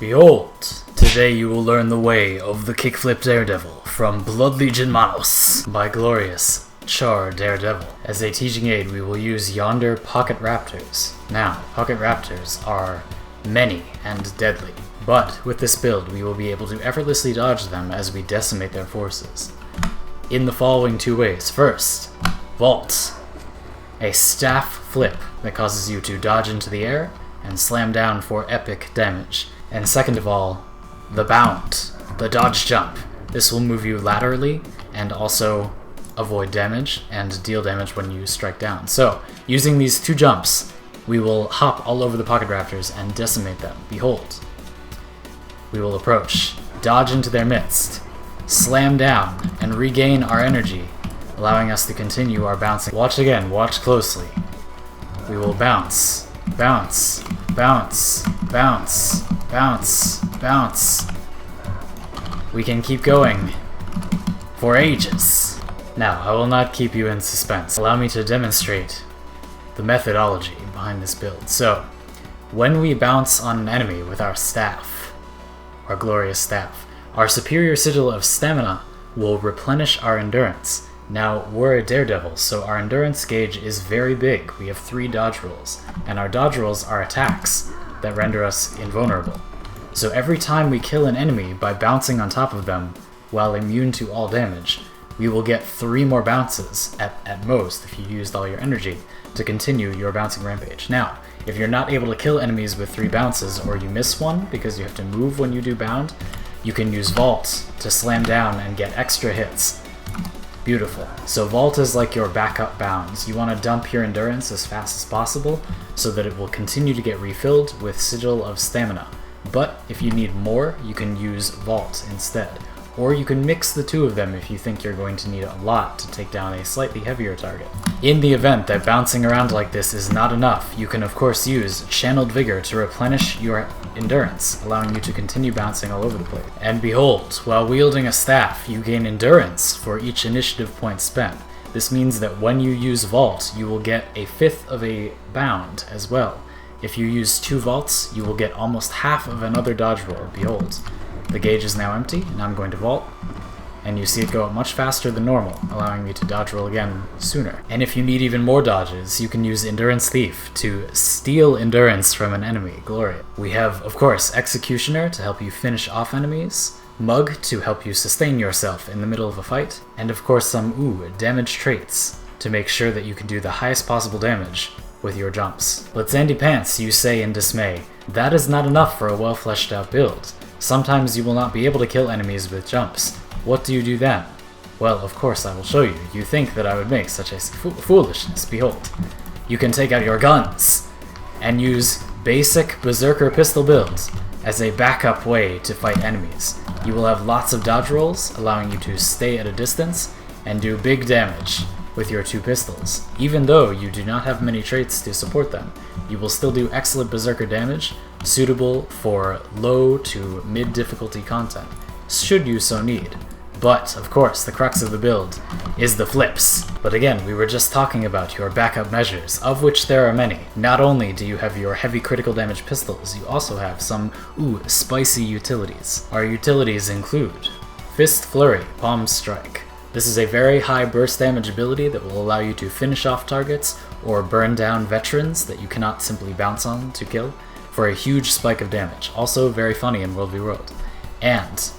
Behold, today you will learn the way of the Kickflip Daredevil from Blood Legion Manos by glorious Char Daredevil. As a teaching aid, we will use yonder pocket raptors. Now, pocket raptors are many and deadly, but with this build we will be able to effortlessly dodge them as we decimate their forces in the following two ways. First, Vault, a staff flip that causes you to dodge into the air and slam down for epic damage. And second of all, the Bound, the dodge jump. This will move you laterally and also avoid damage and deal damage when you strike down. So, using these two jumps, we will hop all over the pocket raptors and decimate them. Behold. We will approach, dodge into their midst, slam down, and regain our energy, allowing us to continue our bouncing. Watch again, watch closely. We will bounce, bounce, bounce, bounce, bounce, bounce. We can keep going for ages. Now, I will not keep you in suspense. Allow me to demonstrate the methodology behind this build. So, when we bounce on an enemy with our staff, our glorious staff, our superior sigil of stamina will replenish our endurance. Now, we're a daredevil, so our endurance gauge is very big. We have 3 dodge rolls, and our dodge rolls are attacks that render us invulnerable. So every time we kill an enemy by bouncing on top of them while immune to all damage, we will get 3 more bounces at most if you used all your energy to continue your bouncing rampage. Now, if you're not able to kill enemies with 3 bounces or you miss one because you have to move when you do bound, you can use Vault to slam down and get extra hits. Beautiful. So Vault is like your backup bounds. You want to dump your endurance as fast as possible so that it will continue to get refilled with Sigil of Stamina. But if you need more, you can use Vault instead. Or you can mix the two of them if you think you're going to need a lot to take down a slightly heavier target. In the event that bouncing around like this is not enough, you can of course use Channeled Vigor to replenish your endurance, allowing you to continue bouncing all over the place. And behold, while wielding a staff, you gain endurance for each initiative point spent. This means that when you use Vault, you will get a 1/5 of a bound as well. If you use 2 vaults, you will get almost half of another dodge roll. Behold. The gauge is now empty, and I'm going to vault, and you see it go up much faster than normal, allowing me to dodge roll again sooner. And if you need even more dodges, you can use Endurance Thief to steal endurance from an enemy. Glorious. We have, of course, Executioner to help you finish off enemies, Mug to help you sustain yourself in the middle of a fight, and of course some damage traits to make sure that you can do the highest possible damage with your jumps. But Zandy Pants, you say in dismay, that is not enough for a well fleshed out build. Sometimes you will not be able to kill enemies with jumps. What do you do then? Well, of course I will show you. You think that I would make such a foolishness. Behold. You can take out your guns and use basic Berserker pistol builds as a backup way to fight enemies. You will have lots of dodge rolls, allowing you to stay at a distance and do big damage with your 2 pistols. Even though you do not have many traits to support them, you will still do excellent Berserker damage, suitable for low to mid difficulty content, should you so need. But, of course, the crux of the build is the flips. But again, we were just talking about your backup measures, of which there are many. Not only do you have your heavy critical damage pistols, you also have some, spicy utilities. Our utilities include Fist Flurry, Palm Strike. This is a very high burst damage ability that will allow you to finish off targets or burn down veterans that you cannot simply bounce on to kill for a huge spike of damage. Also very funny in World v World. And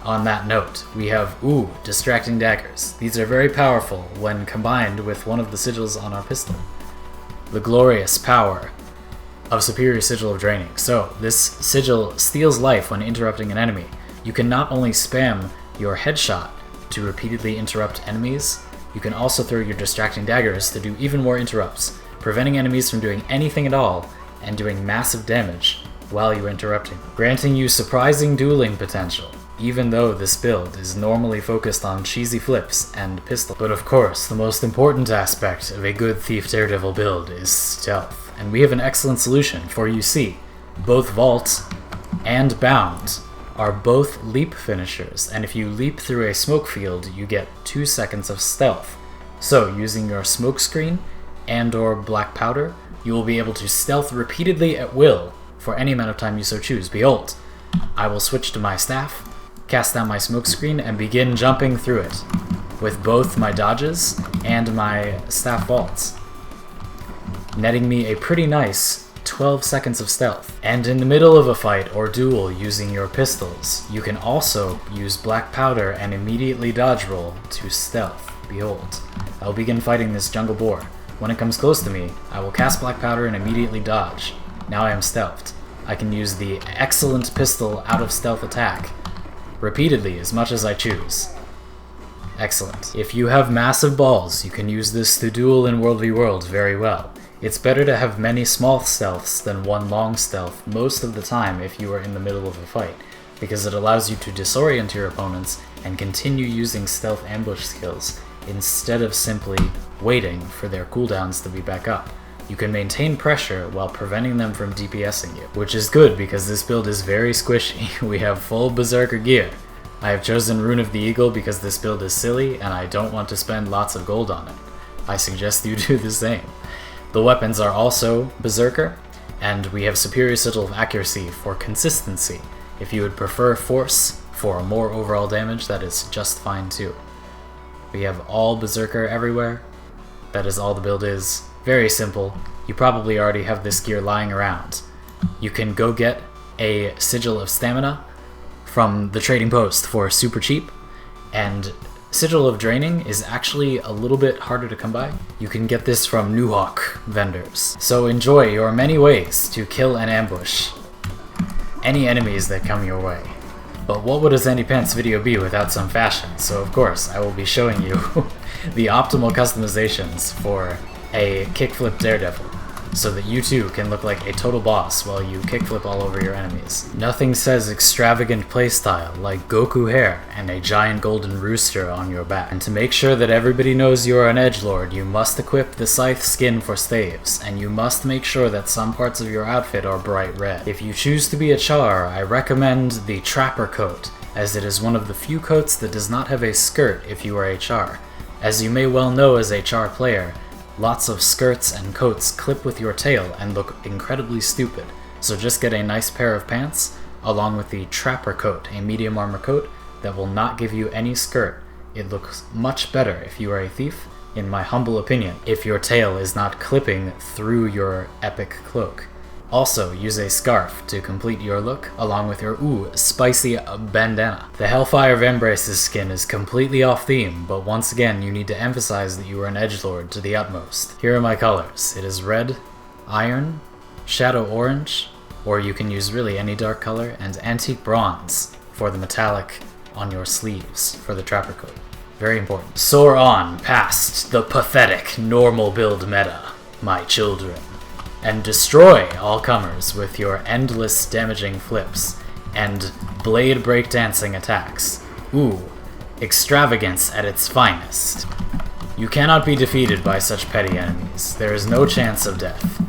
on that note, we have Distracting Daggers. These are very powerful when combined with one of the sigils on our pistol. The glorious power of Superior Sigil of Draining. So this sigil steals life when interrupting an enemy. You can not only spam your headshot to repeatedly interrupt enemies, you can also throw your Distracting Daggers to do even more interrupts, preventing enemies from doing anything at all and doing massive damage while you're interrupting, granting you surprising dueling potential, even though this build is normally focused on cheesy flips and pistol. But of course, the most important aspect of a good Thief Daredevil build is stealth, and we have an excellent solution, for you see, both Vault and Bound are both leap finishers, and if you leap through a smoke field, you get 2 seconds of stealth. So, using your smoke screen and or black powder, you will be able to stealth repeatedly at will for any amount of time you so choose. Behold, I will switch to my staff, cast down my smoke screen, and begin jumping through it with both my dodges and my staff vaults, netting me a pretty nice 12 seconds of stealth. And in the middle of a fight or duel using your pistols, you can also use black powder and immediately dodge roll to stealth. Behold, I will begin fighting this jungle boar. When it comes close to me, I will cast black powder and immediately dodge. Now I am stealthed. I can use the excellent pistol out of stealth attack repeatedly as much as I choose. Excellent. If you have massive balls, you can use this to duel in World v World very well. It's better to have many small stealths than one long stealth most of the time if you are in the middle of a fight, because it allows you to disorient your opponents and continue using stealth ambush skills instead of simply waiting for their cooldowns to be back up. You can maintain pressure while preventing them from DPSing you, which is good because this build is very squishy. We have full Berserker gear. I have chosen Rune of the Eagle because this build is silly and I don't want to spend lots of gold on it. I suggest you do the same. The weapons are also Berserker, and we have Superior Sigil of Accuracy for consistency. If you would prefer Force for more overall damage, that is just fine too. We have all Berserker everywhere. That is all the build is. Very simple. You probably already have this gear lying around. You can go get a Sigil of Stamina from the trading post for super cheap, and Sigil of Draining is actually a little bit harder to come by. You can get this from Nuhawk vendors. So enjoy your many ways to kill and ambush any enemies that come your way. But what would a Zandy Pants video be without some fashion? So of course, I will be showing you the optimal customizations for a Kickflip Daredevil, so that you too can look like a total boss while you kickflip all over your enemies. Nothing says extravagant playstyle like Goku hair and a giant golden rooster on your back. And to make sure that everybody knows you are an edgelord, you must equip the scythe skin for staves, and you must make sure that some parts of your outfit are bright red. If you choose to be a char, I recommend the Trapper coat, as it is one of the few coats that does not have a skirt if you are a char. As you may well know as a char player, lots of skirts and coats clip with your tail and look incredibly stupid, so just get a nice pair of pants along with the Trapper coat, a medium armor coat that will not give you any skirt. It looks much better if you are a thief, in my humble opinion, if your tail is not clipping through your epic cloak. Also, use a scarf to complete your look, along with your spicy bandana. The Hellfire Vambrace's skin is completely off theme, but once again you need to emphasize that you are an edgelord to the utmost. Here are my colors. It is red, iron, shadow orange, or you can use really any dark color, and antique bronze for the metallic on your sleeves for the Trapper coat. Very important. Soar on past the pathetic normal build meta, my children, and destroy all comers with your endless damaging flips and blade breakdancing attacks. Extravagance at its finest. You cannot be defeated by such petty enemies. There is no chance of death.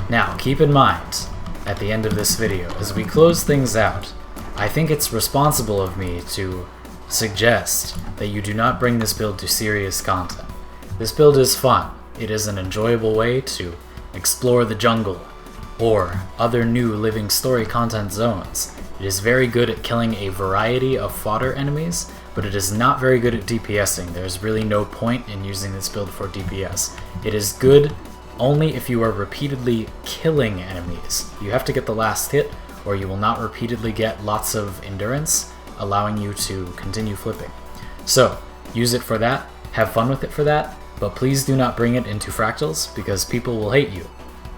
Now, keep in mind, at the end of this video, as we close things out, I think it's responsible of me to suggest that you do not bring this build to serious content. This build is fun. It is an enjoyable way to explore the jungle, or other new living story content zones. It is very good at killing a variety of fodder enemies, but it is not very good at DPSing. There's really no point in using this build for DPS. It is good only if you are repeatedly killing enemies. You have to get the last hit, or you will not repeatedly get lots of endurance, allowing you to continue flipping. So, use it for that, have fun with it for that, but please do not bring it into fractals, because people will hate you.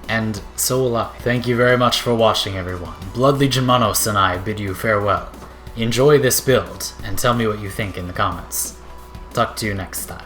And so will I. Thank you very much for watching, everyone. Blood Legion Manos and I bid you farewell. Enjoy this build, and tell me what you think in the comments. Talk to you next time.